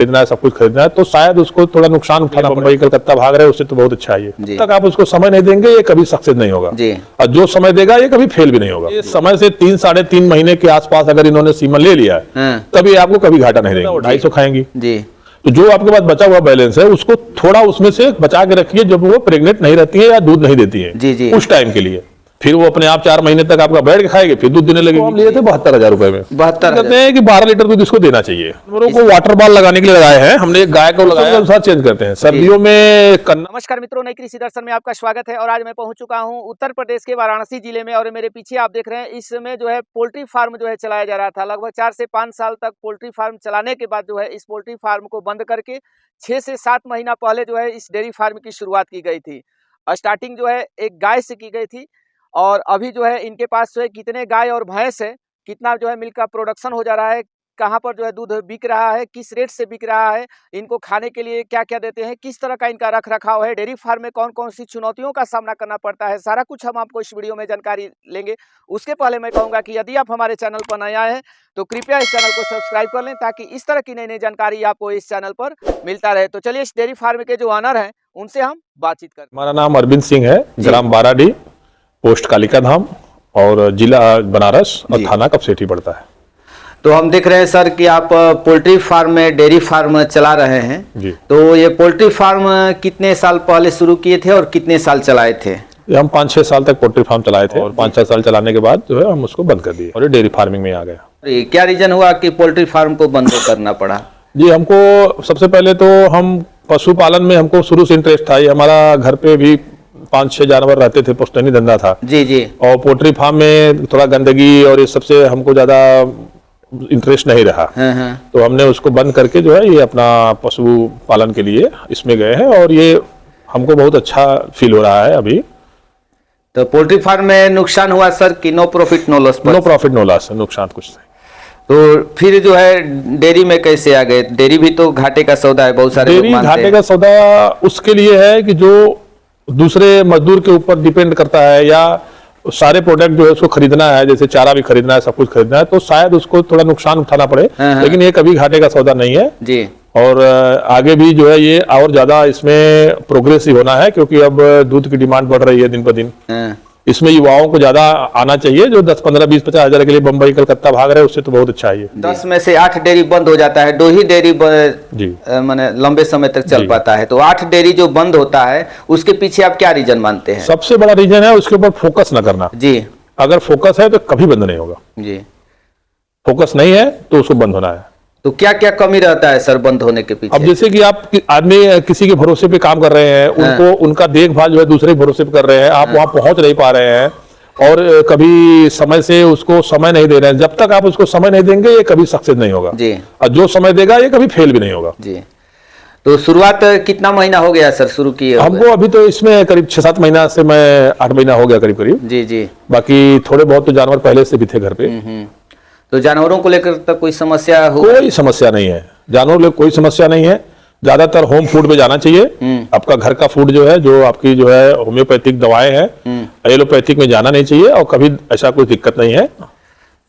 खरीदना है, सब कुछ खरीदना है, तो शायद उसको थोड़ा नुकसान उठाना पड़ेगा। मुंबई कलकत्ता भाग रहे हैं, उससे तो बहुत अच्छा है। ये तक आप उसको समय नहीं देंगे, ये कभी सक्सेस नहीं होगा। और जो समय देगा ये कभी फेल भी नहीं होगा। ये समय से 3 साढ़े 3 महीने के आसपास अगर इन्होंने सीमन ले लिया है, तभी आपको कभी घाटा नहीं देंगे। 250 खाएंगी तो जो आपके पास बचा हुआ बैलेंस है उसको थोड़ा उसमें से बचा के रखिए, जब वो प्रेग्नेंट नहीं रहती है या दूध नहीं देती है उस टाइम के लिए। फिर वो अपने आप 4 महीने तक आपका बैठ के खाएगी, फिर दूध देने लगेगी। हम लिए थे 72,000 रुपए में। 72 कहते हैं कि 12 लीटर दूध इसको देना चाहिए। को वाटर बॉल लगाने के लिए लगाए हैं हमने, एक गाय को लगाया अनुसार चेंज करते हैं सर्दियों में। नमस्कार मित्रों, नई कृषि दर्शन में आपका स्वागत है। और आज मैं पहुंच चुका हूं उत्तर प्रदेश के वाराणसी जिले में। और मेरे पीछे आप देख रहे हैं, इसमें जो है पोल्ट्री फार्म जो है चलाया जा रहा था। लगभग 4 से 5 साल तक पोल्ट्री फार्म चलाने के बाद जो है इस पोल्ट्री फार्म को बंद करके 6 से 7 महीना पहले जो है इस डेयरी फार्म की शुरुआत की गई थी। स्टार्टिंग जो है एक गाय से की गई थी, और अभी जो है इनके पास जो है कितने गाय और भैंस है, कितना जो है मिल्क का प्रोडक्शन हो जा रहा है, कहाँ पर जो है दूध बिक रहा है, किस रेट से बिक रहा है, इनको खाने के लिए क्या क्या देते हैं, किस तरह का इनका रख रखाव है, डेयरी फार्म में कौन कौन सी चुनौतियों का सामना करना पड़ता है, सारा कुछ हम आपको इस वीडियो में जानकारी लेंगे। उसके पहले मैं कहूँगा कि यदि आप हमारे चैनल पर नए आए हैं तो कृपया इस चैनल को सब्सक्राइब कर लें, ताकि इस तरह की नई नई जानकारी आपको इस चैनल पर मिलता रहे। तो चलिए इस डेयरी फार्म के जो ऑनर हैं उनसे हम बातचीत करते हैं। हमारा नाम अरविंद सिंह है, ग्राम बाराडी, पोस्ट कालिका धाम और जिला बनारस और थाना कपसेठी पड़ता है। तो हम देख रहे हैं सर कि आप पोल्ट्री फार्म में डेयरी फार्म चला रहे हैं जी। तो ये पोल्ट्री फार्म कितने साल पहले शुरू किए थे और कितने साल चलाए थे? हम 5-6 साल तक पोल्ट्री फार्म चलाए थे, और 5-6 साल चलाने के बाद जो है हम उसको बंद कर दिए और ये डेयरी फार्मिंग में आ गया। क्या रीजन हुआ कि पोल्ट्री फार्म को बंद करना पड़ा? जी, हमको सबसे पहले तो हम पशुपालन में हमको शुरू से इंटरेस्ट था। ये हमारा घर पे भी 5-6 जानवर रहते थे, पुश्तैनी धंधा था जी। और पोल्ट्री फार्म में थोड़ा गंदगी और ये सबसे हमको ज्यादा इंटरेस्ट नहीं रहा। तो हमने उसको बंद करके जो है ये अपना पशु पालन के लिए इसमें गए हैं, और ये हमको बहुत अच्छा फील हो रहा है अभी। तो पोल्ट्री फार्म में नुकसान हुआ सर कि no profit no loss? No profit no loss, नुकसान कुछ नहीं। तो फिर जो है डेयरी में कैसे आ गए? डेयरी भी तो घाटे का सौदा है, बहुत सारे डेयरी घाटे का सौदा उसके लिए है कि जो दूसरे मजदूर के ऊपर डिपेंड करता है, या सारे प्रोडक्ट जो है उसको खरीदना है, जैसे चारा भी खरीदना है, सब कुछ खरीदना है, तो शायद उसको थोड़ा नुकसान उठाना पड़े। लेकिन ये कभी घाटे का सौदा नहीं है जी। और आगे भी जो है ये और ज्यादा इसमें प्रोग्रेसिव होना है, क्योंकि अब दूध की डिमांड बढ़ रही है दिन पर दिन। इसमें युवाओं को ज्यादा आना चाहिए, जो 10, 15, 20, 50 हजार के लिए मुंबई कलकत्ता भाग रहे हैं, उससे तो बहुत अच्छा है। 10 में से 8 डेयरी बंद हो जाता है, 2 ही डेयरी माने लंबे समय तक चल पाता है। तो 8 डेयरी जो बंद होता है उसके पीछे आप क्या रीजन मानते हैं? सबसे बड़ा रीजन है उसके ऊपर फोकस न करना जी। अगर फोकस है तो कभी बंद नहीं होगा जी। फोकस नहीं है तो उसको बंद होना है। तो क्या क्या कमी रहता है सर बंद होने के पीछे? अब जैसे कि आप आदमी किसी के भरोसे पे काम कर रहे हैं, उनको उनका देखभाल जो है दूसरे भरोसे पे कर रहे हैं, आप वहां पहुंच नहीं पा रहे हैं, और कभी समय से उसको समय नहीं दे रहे हैं। जब तक आप उसको समय नहीं देंगे ये कभी सक्सेस नहीं होगा जी। और जो समय देगा ये कभी फेल भी नहीं होगा जी। तो शुरुआत कितना महीना हो गया सर शुरू किए? हमको अभी तो इसमें करीब 6-7 महीना से, मैं 8 महीना हो गया करीब जी। बाकी थोड़े बहुत तो जानवर पहले से भी थे घर पे। तो जानवरों को लेकर तो कोई समस्या हो? कोई समस्या नहीं है, जानवरों को कोई समस्या नहीं है। ज्यादातर होम फूड पे जाना चाहिए। आपका घर का फूड जो है, जो आपकी जो है होम्योपैथिक दवाएं हैं, एलोपैथिक में जाना नहीं चाहिए, और कभी ऐसा कोई दिक्कत नहीं है।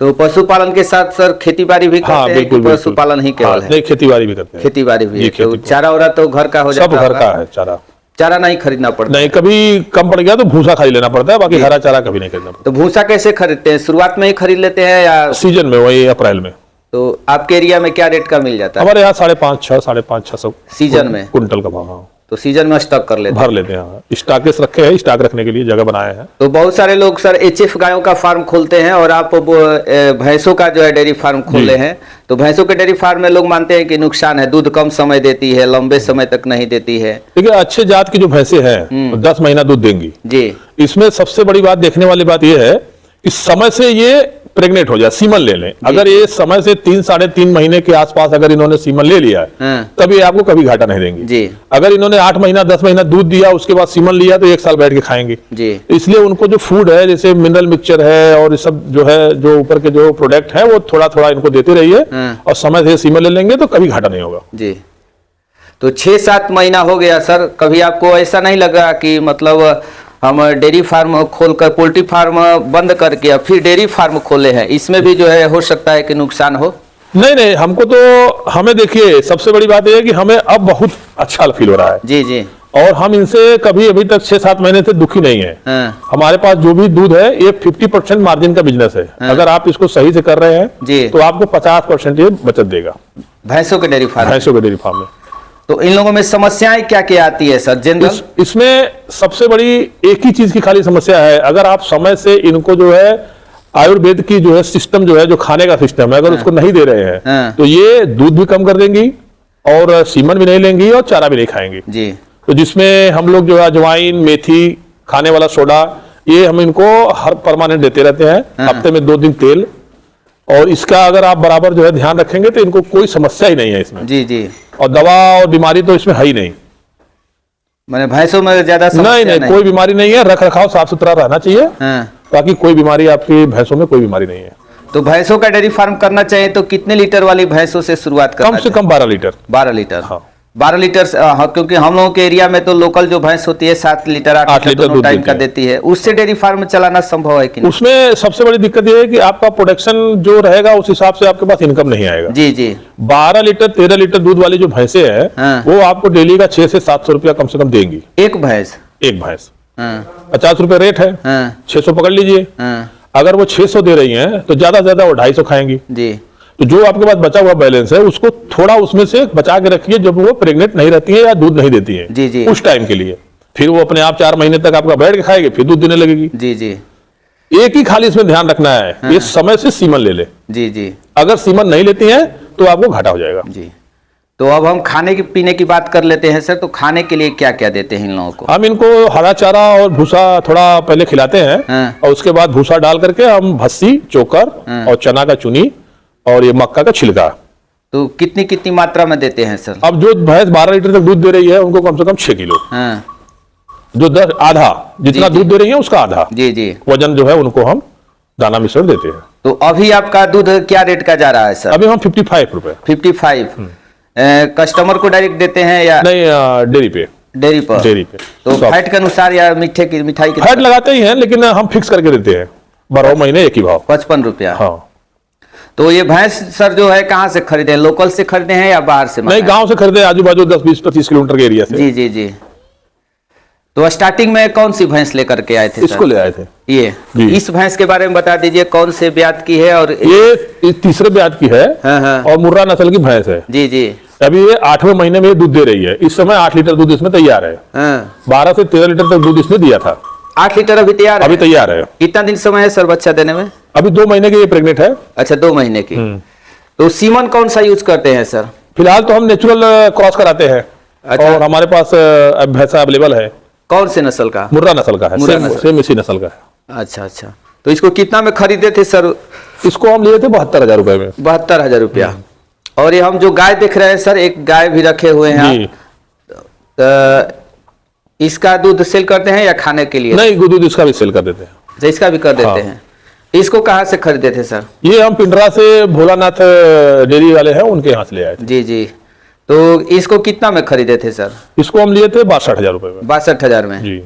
तो पशुपालन के साथ सर खेती बाड़ी भी करते हैं? बिल्कुल, पशुपालन ही केवल है? नहीं, खेती बाड़ी भी करते हैं। खेती बाड़ी भी। तो चारा वारा तो घर का हो जाता है? सब घर का है। चारा नहीं खरीदना पड़ता? नहीं, कभी कम पड़ गया तो भूसा खरीद लेना पड़ता है, बाकी हरा चारा कभी नहीं खरीदना पड़ता। तो भूसा कैसे खरीदते हैं? शुरुआत में ही खरीद लेते हैं या सीजन में, वही अप्रैल में? तो आपके एरिया में क्या रेट का मिल जाता है? हमारे यहाँ 550-650 सीजन में कुंटल का भाव। तो सीजन में स्टॉक कर लेते हैं? भर लेते हैं, स्टॉकेस रखे हैं, स्टॉक रखने के लिए जगह बनाए हैं। तो बहुत सारे लोग सर HF गायों का फार्म खोलते हैं, और आप भैंसों का जो है डेयरी फार्म खोले हैं। तो भैंसों के डेयरी फार्म में लोग मानते हैं कि नुकसान है, दूध कम समय देती है, लंबे समय तक नहीं देती है। देखिए, अच्छे जात की जो भैंसे हैं 10 महीना दूध देंगी जी। इसमें सबसे बड़ी बात देखने वाली बात यह है कि समय से ये प्रेग्नेंट हो जाए, सीमन ले लें। अगर ये समय से 3 साढ़े 3 महीने के आसपास अगर इन्होंने सीमन ले लिया है, तभी आपको कभी घाटा नहीं देंगे जी। अगर इन्होंने 8 महीना 10 महीना दूध दिया, उसके बाद सीमन लिया, तो 1 साल बैठ के खाएंगे जी। इसलिए उनको जो फूड है, जैसे मिनरल मिक्सचर है और सब जो है, जो ऊपर के जो प्रोडक्ट है, वो थोड़ा थोड़ा इनको देते रहिए, और समय से सीमन ले लेंगे तो कभी घाटा नहीं होगा जी। तो 6-7 महीना हो गया सर, कभी आपको ऐसा नहीं लगा कि मतलब हम डेयरी फार्म खोलकर पोल्ट्री फार्म बंद करके फिर डेयरी फार्म खोले हैं, इसमें भी जो है हो सकता है कि नुकसान हो? नहीं, हमको तो हमें देखिए सबसे बड़ी बात यह है कि हमें अब बहुत अच्छा फील हो रहा है जी जी। और हम इनसे कभी अभी तक 6-7 महीने से दुखी नहीं है। हमारे पास जो भी दूध है ये 50% मार्जिन का बिजनेस है। अगर आप इसको सही से कर रहे हैं जी तो आपको 50% ये बचत देगा भैंसों के डेयरी फार्म में। तो इन लोगों में समस्याएं क्या क्या आती है सर जनरल? इसमें सबसे बड़ी एक ही चीज की खाली समस्या है, अगर आप समय से इनको जो है आयुर्वेद की जो है सिस्टम जो है जो खाने का सिस्टम है अगर उसको नहीं दे रहे हैं तो ये दूध भी कम कर देंगी और सीमन भी नहीं लेंगी और चारा भी नहीं खाएंगी जी। तो जिसमें हम लोग जो है अजवाइन, मेथी, खाने वाला सोडा ये हम इनको हर परमानेंट देते रहते हैं। हफ्ते में 2 दिन तेल, और इसका अगर आप बराबर जो है ध्यान रखेंगे तो इनको कोई समस्या ही नहीं है इसमें। जी जी। और दवा और बीमारी तो इसमें है ही नहीं, मैंने भैंसों में ज्यादा नहीं, कोई बीमारी नहीं है। रख रखाव साफ सुथरा रहना चाहिए ताकि कोई बीमारी आपकी भैंसों में कोई बीमारी नहीं है। तो भैंसों का डेयरी फार्म करना चाहिए तो कितने लीटर वाली भैंसों से शुरुआत करना? कम से कम 12 लीटर। 12 लीटर। हाँ। 12 लीटर हाँ, क्योंकि हम लोगों के एरिया में तो लोकल जो भैंस होती है 7 लीटर 8 लीटर दोनों टाइम का देती है। उससे डेयरी फार्म चलाना संभव है कि नहीं? उसमें सबसे बड़ी दिक्कत ये है कि आपका प्रोडक्शन जो रहेगा उस हिसाब से आपके पास इनकम नहीं आएगा। जी जी। 12 लीटर 13 लीटर दूध वाली जो भैंसे हैं वो आपको डेली का 600 से 700 रुपया कम से कम देंगी। एक भैंस 50 रुपए रेट है, 600 पकड़ लीजिए। अगर वो 600 दे रही हैं तो ज्यादा से ज्यादा वो 250 खाएंगी जी। तो जो आपके पास बचा हुआ बैलेंस है उसको थोड़ा उसमें से बचा के रखिए जब वो प्रेग्नेंट नहीं रहती है या दूध नहीं देती है जी जी। उस टाइम के लिए। फिर वो अपने आप 4 महीने तक आपका बैठ के खाएगी, फिर दूध देने लगेगी। जी जी। एक ही खाली इसमें ध्यान रखना है ये समय से सीमन ले ले। जी जी। अगर सीमन नहीं लेती है तो आपको घाटा हो जाएगा। जी। तो अब हम खाने की पीने की बात कर लेते हैं सर। तो खाने के लिए क्या क्या देते हैं इन लोगों को? हम इनको हरा चारा और भूसा थोड़ा पहले खिलाते हैं और उसके बाद भूसा डाल करके हम भस्सी, चोकर और चना का चुनी और ये मक्का का छिलका। तो कितनी कितनी मात्रा में देते हैं सर? अब जो भैंस 12 लीटर तक दूध दे रही है उनको कम से कम 6 किलो। जो 10 आधा जितना दूध दे रही है उसका आधा जी जी वजन जो है उनको हम दाना मिश्रण देते हैं। तो अभी आपका दूध क्या रेट का जा रहा है सर? अभी हम 55 रुपए। 55 कस्टमर को डायरेक्ट देते हैं या नहीं? डेयरी पे। डेयरी पे। तो फैट के अनुसार या मिठाई की फैट लगाते ही हैं लेकिन हम फिक्स करके देते हैं 12 महीने एक ही भाव 55 रुपया। हाँ। तो ये भैंस सर जो है कहाँ से खरीदे? लोकल से खरीदे हैं या बाहर से? नहीं, गांव से खरीदे, आजू बाजू 10-20-25 किलोमीटर के एरिया से। जी जी जी। तो स्टार्टिंग में कौन सी भैंस लेकर के आए थे? इसको ले आए थे। ये इस भैंस के बारे में बता दीजिए, कौन से ब्यात की है? और ये तीसरे ब्यात की है और मुर्रा नस्ल की भैंस है। जी जी। अभी ये 8वें महीने में दूध दे रही है। इस समय 8 लीटर दूध इसमें तैयार है। 12 से 13 लीटर तक दूध इसने दिया था। 8 लीटर अभी तैयार है? अभी तैयार है। कितना दिन समय है सर बच्चा देने में? अभी 2 महीने की ये प्रेग्नेंट है। अच्छा, 2 महीने की। तो सीमन कौन सा यूज करते हैं सर? फिलहाल तो हम नेचुरल क्रॉस कराते हैं। अच्छा। और हमारे पास भैंसा अवेलेबल है। कौन से नस्ल का? मुर्रा नस्ल का है। सेम इसी नस्ल का है। अच्छा अच्छा। तो इसको कितना में खरीदे थे सर? इसको हम लिए थे 72,000 रुपए में। 72,000 रुपया। और ये हम जो गाय देख रहे हैं सर, एक गाय भी रखे हुए हैं। इसका दूध सेल करते हैं या खाने के लिए? नहीं, दूध इसका भी सेल कर देते हैं। अच्छा, इसका भी कर देते हैं। इसको कहाँ से खरीदे थे सर? ये हम पिंडरा से भोलानाथ डेयरी वाले हैं उनके यहाँ से ले आए थे। जी जी। तो इसको कितना में खरीदे थे सर? इसको हम लिए थे 62,000 रुपए में। 62,000 में जी।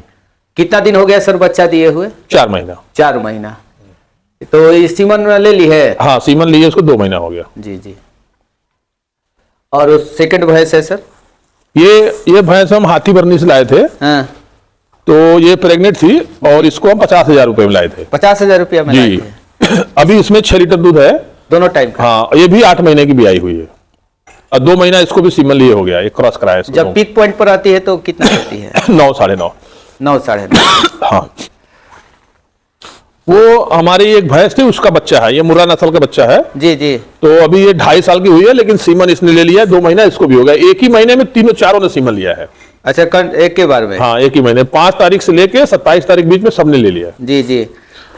कितना दिन हो गया सर बच्चा दिए हुए? 4 महीना। 4 महीना। तो ये सीमन ले ली है? हाँ, सीमन लिए उसको 2 महीना हो गया। जी जी। और सेकंड भैंस है सर? ये भैंस हम हाथी बरनी से लाए थे। तो ये प्रेग्नेंट थी और इसको हम 50,000 रुपए में लाए थे। 50,000 रुपया में जी। अभी इसमें 6 लीटर दूध है दोनों टाइम का। हाँ, ये भी 8 महीने की भी आई हुई है और 2 महीना इसको भी सीमन लिए हो गया। एक क्रॉस कराया इसको। जब पीक पॉइंट पर आती है तो कितना देती है? 9 साढ़े 9। 9 साढ़े 9। हाँ, वो हमारी एक भैंस थी उसका बच्चा है। ये मुर्रा नस्ल का बच्चा है। जी जी। तो अभी ये 2.5 साल की हुई है लेकिन सीमन इसने ले लिया। 2 महीना इसको भी हो गया। एक ही महीने में तीनों चारों ने सीमन लिया है। अच्छा, एक के बार में? हाँ, एक ही महीने 5 तारीख से लेके 27 तारीख बीच में सबने ले लिया। जी जी।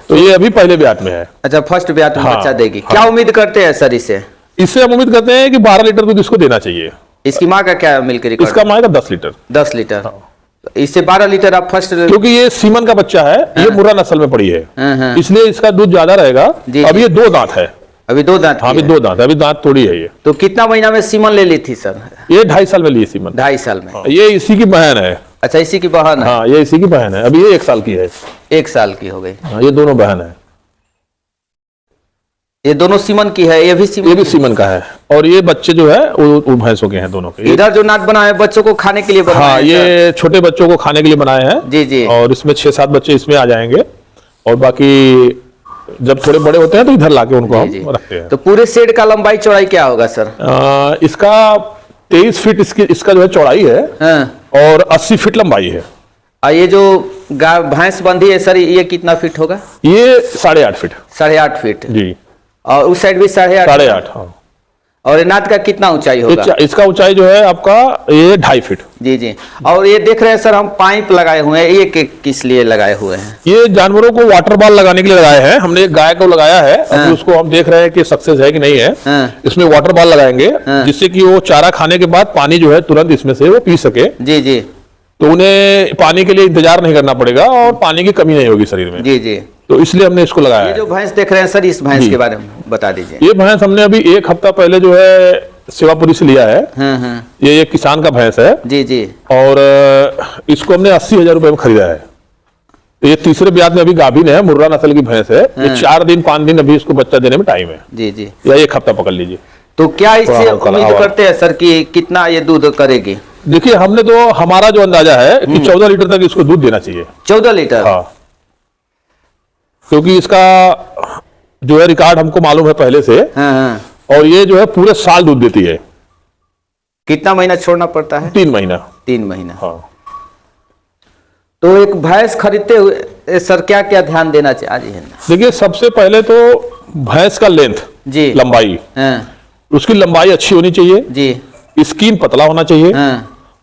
तो ये अभी पहले ब्यात में है। अच्छा, फर्स्ट ब्यात में हाँ, बच्चा देगी। हाँ। क्या उम्मीद करते हैं सर इससे? इससे हम उम्मीद करते हैं कि 12 लीटर दूध इसको देना चाहिए। इसकी माँ का क्या मिल्क रिकॉर्ड? इसका माँ का 10 लीटर। 10 लीटर। इससे 12 लीटर आप फर्स्ट। क्योंकि ये सीमन का बच्चा है। ये मुर्रा नस्ल में पड़ी है इसलिए इसका दूध ज्यादा रहेगा। अभी ये 2 दांत है। अभी 2 दांत? हाँ, अभी 2 दांत, अभी दांत थोड़ी है ये। तो कितना महीना में सीमन ले ली थी सर? ये 2.5 साल में लिए सीमन। 2.5 साल में। ये इसी की बहन है। अच्छा, इसी की बहन है? हाँ, ये इसी की बहन है। अभी ये 1 साल की है। 1 साल की हो गई। हाँ, ये दोनों बहन है। ये दोनों सीमन की है, ये भी सीमन का है, और ये बच्चे जो है वो भैंसों के हैं दोनों के। इधर जो नाद बनाए हैं बच्चों को खाने के लिए बनाए हाँ, हैं, ये छोटे बच्चों को खाने के लिए बनाए हैं। जी जी। और इसमें 6-7 बच्चे इसमें आ जाएंगे, और बाकी जब थोड़े बड़े होते हैं तो इधर लाके उनको हम रखते हैं। तो पूरे शेड का लंबाई चौड़ाई क्या होगा सर? इसका 23 फीट इसका जो है चौड़ाई है, और 80 फीट लंबाई है। ये जो गाय भैंस बंधी है सर, ये कितना फीट होगा? ये 8.5 फीट। 8.5 फीट जी। और उस साइड भी 8.5। हाँ। और नाद का कितना ऊंचाई होगा? इसका ऊंचाई जो है आपका ये 2.5 फीट। जी जी। और ये देख रहे हैं सर हम पाइप लगाए हुए हैं, ये किस लिए लगाए हुए हैं? ये जानवरों को वाटर बॉल लगाने के लिए लगाए हैं। हमने एक गाय को लगाया है, अभी उसको हम देख रहे हैं कि सक्सेस है कि नहीं है। इसमें वाटर बॉल लगाएंगे, जिससे कि वो चारा खाने के बाद पानी जो है तुरंत इसमें से वो पी सके। जी जी। तो उन्हें पानी के लिए इंतजार नहीं करना पड़ेगा, और पानी की कमी नहीं होगी शरीर में। जी जी। तो इसलिए हमने इसको लगाया। ये जो भैंस देख रहे हैं सर, इस भैंस के बारे में बता दीजिए। ये भैंस हमने अभी 1 हफ्ता पहले जो है सेवापुरी से लिया है। ये एक किसान का भैंस है। जी जी। और इसको हमने 80,000 रुपए में खरीदा है। तो ये तीसरे ब्याज में अभी गाभिन है, मुर्रा नस्ल की भैंस है। ये 4 दिन 5 दिन अभी इसको बच्चा देने में टाइम है। जी जी। या 1 हफ्ता पकड़ लीजिए। तो क्या इससे उम्मीद करते हैं सर कि कितना ये दूध करेगी? देखिए, हमने तो हमारा जो अंदाजा है कि 14 लीटर तक इसको दूध देना चाहिए। 14 लीटर? हाँ, क्योंकि इसका जो है रिकॉर्ड हमको मालूम है पहले से। और ये जो है पूरे साल दूध देती है। कितना महीना छोड़ना पड़ता है? 3 महीना। 3 महीना। हाँ। तो एक भैंस खरीदते हुए सर क्या क्या ध्यान देना चाहिए? देखिए, सबसे पहले तो भैंस का लेंथ जी, लंबाई, उसकी लंबाई अच्छी होनी चाहिए जी। स्किन पतला होना चाहिए,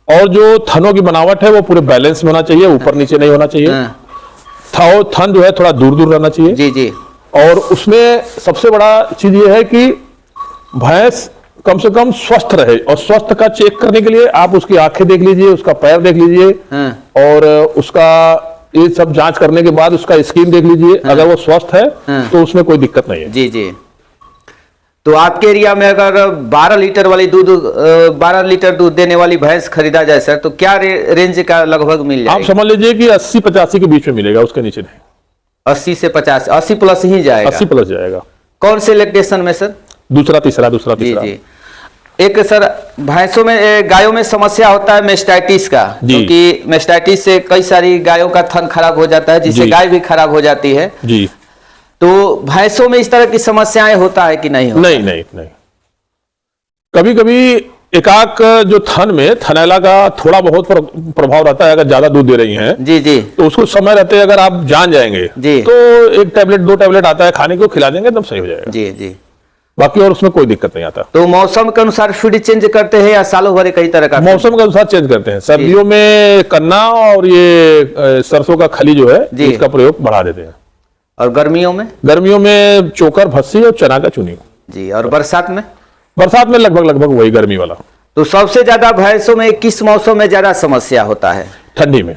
और जो थनों की बनावट है वो पूरे बैलेंस में होना चाहिए, ऊपर नीचे नहीं होना चाहिए। थन जो है थोड़ा दूर दूर रहना चाहिए। जी जी। और उसमें सबसे बड़ा चीज ये है कि भैंस कम से कम स्वस्थ रहे, और स्वस्थ का चेक करने के लिए आप उसकी आंखें देख लीजिए, उसका पैर देख लीजिए, और उसका ये सब जांच करने के बाद उसका स्किन देख लीजिए। अगर वो स्वस्थ है तो उसमें कोई दिक्कत नहीं है। जी जी। तो आपके एरिया में अगर 12 लीटर वाली 12 लीटर दूध देने वाली भैंस खरीदा जाए सर, तो क्या रेंज का लगभग मिल जाएगा? आप समझ लीजिए कि 80-85 के बीच में मिलेगा, उसके नीचे नहीं। 80 से 50, 80 प्लस ही जाएगा? 80 प्लस जाएगा। कौन से लैक्टेशन में सर? दूसरा तीसरा। जी जी। एक सर भैंसों में गायों में समस्या होता है मेस्टाइटिस का, क्योंकि मेस्टाइटिस से कई सारी गायों का थन खराब हो जाता है, जिससे गाय भी खराब हो जाती है। जी। तो भैंसों में इस तरह की समस्याएं होता है कि नहीं होता? नहीं। कभी कभी एकाक जो थन में थनैला का थोड़ा बहुत प्रभाव रहता है, अगर ज्यादा दूध दे रही हैं। जी जी। तो उसको समय रहते अगर आप जान जाएंगे जी, तो 1 टैबलेट 2 टैबलेट आता है खाने को, खिला देंगे एकदम सही हो जाएगा। जी जी। बाकी और उसमें कोई दिक्कत नहीं आता। तो मौसम के अनुसार फीड चेंज करते हैं या सालों भर कई तरह का? मौसम के अनुसार चेंज करते हैं। सर्दियों में कन्ना और ये सरसों का खली जो है इसका प्रयोग बढ़ा देते हैं। और गर्मियों में चोकर, भस्सी और चना का चुनी। जी। और बरसात में? बरसात में लगभग वही गर्मी वाला। तो सबसे ज्यादा भैंसों में किस मौसम में ज्यादा समस्या होता है? ठंडी में।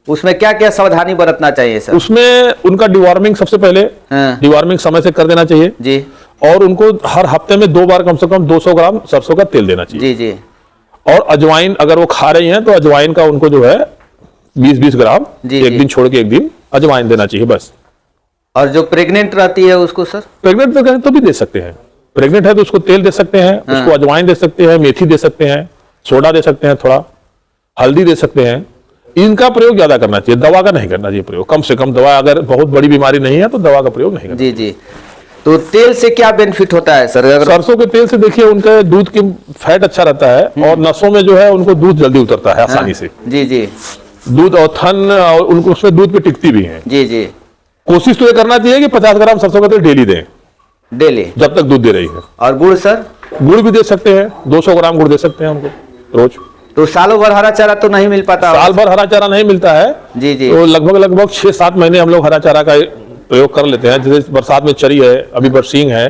उसमें क्या क्या सावधानी बरतना चाहिए सर? उसमें उनका डिवॉर्मिंग सबसे पहले डिवॉर्मिंग समय से कर देना चाहिए जी। और उनको हर हफ्ते में 2 बार कम से कम 200 ग्राम सरसों का तेल देना चाहिए। जी जी। और अजवाइन अगर वो खा रही हैं तो अजवाइन का उनको जो है 20-20 ग्राम एक दिन छोड़ के एक दिन अजवाइन देना चाहिए बस। और जो प्रेग्नेंट रहती है उसको सर? प्रेग्नेंट तो भी दे सकते हैं। प्रेग्नेंट है तो उसको तेल दे सकते हैं, उसको अजवाइन दे सकते हैं, मेथी दे सकते हैं, सोडा दे सकते हैं, थोड़ा हल्दी दे सकते हैं। इनका प्रयोग ज्यादा करना चाहिए, दवा का नहीं करना चाहिए प्रयोग। कम से कम दवा, अगर बहुत बड़ी बीमारी नहीं है तो दवा का प्रयोग नहीं करना। जी जी। तो तेल से क्या बेनिफिट होता है सर? अगर सरसों के तेल से देखिए उनके दूध की फैट अच्छा रहता है और नसों में जो है उनको दूध जल्दी उतरता है आसानी से। जी जी। दूध और थन और उनको उसमें दूध पे टिकती भी है। जी जी। कोशिश तो ये करना चाहिए कि 50 ग्राम सरसों का तेल डेली दें, डेली, जब तक दूध दे रही है। और गुड़ सर? गुड़ भी दे सकते हैं, 200 ग्राम गुड़ दे सकते हैं उनको रोज। तो सालों भर हरा चारा तो नहीं मिल पाता? साल भर हरा चारा नहीं मिलता है। जी जी। तो लगभग 6-7 महीने हम लोग हरा चारा का प्रयोग कर लेते हैं। जैसे बरसात में चरी है, अभी बरसींग है,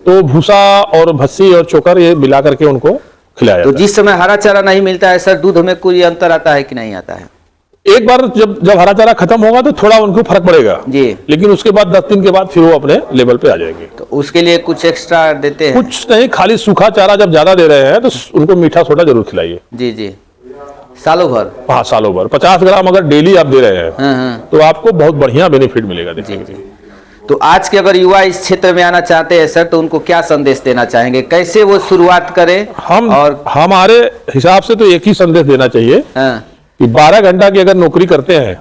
तो भूसा और भस्सी और चोकर ये मिला करके उनको खिलाया जाता है। तो जिस समय हरा चारा नहीं मिलता है सर, दूध में कोई अंतर आता है कि नहीं आता है? एक बार जब हरा चारा खत्म होगा तो थोड़ा उनको फर्क पड़ेगा जी, लेकिन उसके बाद 10 दिन के बाद फिर वो अपने लेवल पे आ जाएंगे। तो उसके लिए कुछ एक्स्ट्रा देते हैं? कुछ नहीं, खाली सूखा चारा जब ज्यादा दे रहे हैं तो उनको मीठा सोडा जरूर खिलाइए। जी जी। सालों भर? हाँ, सालों भर। 50 ग्राम अगर डेली आप दे रहे हैं तो आपको बहुत बढ़िया बेनिफिट मिलेगा। देखिए तो आज के अगर युवा इस क्षेत्र में आना चाहते हैं सर, तो उनको क्या संदेश देना चाहेंगे, कैसे वो शुरुआत करें? और हमारे हिसाब से तो एक ही संदेश देना चाहिए कि 12 घंटा की अगर नौकरी करते हैं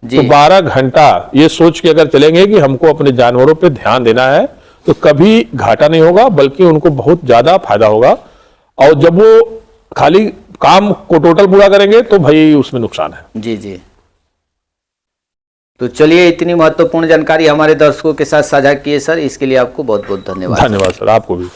तो 12 घंटा ये सोच के अगर चलेंगे कि हमको अपने जानवरों पे ध्यान देना है, तो कभी घाटा नहीं होगा, बल्कि उनको बहुत ज्यादा फायदा होगा। और जब वो खाली काम को टोटल पूरा करेंगे तो भाई उसमें नुकसान है। जी जी। तो चलिए, इतनी महत्वपूर्ण जानकारी हमारे दर्शकों के साथ साझा किए सर, इसके लिए आपको बहुत बहुत धन्यवाद। धन्यवाद सर, आपको भी।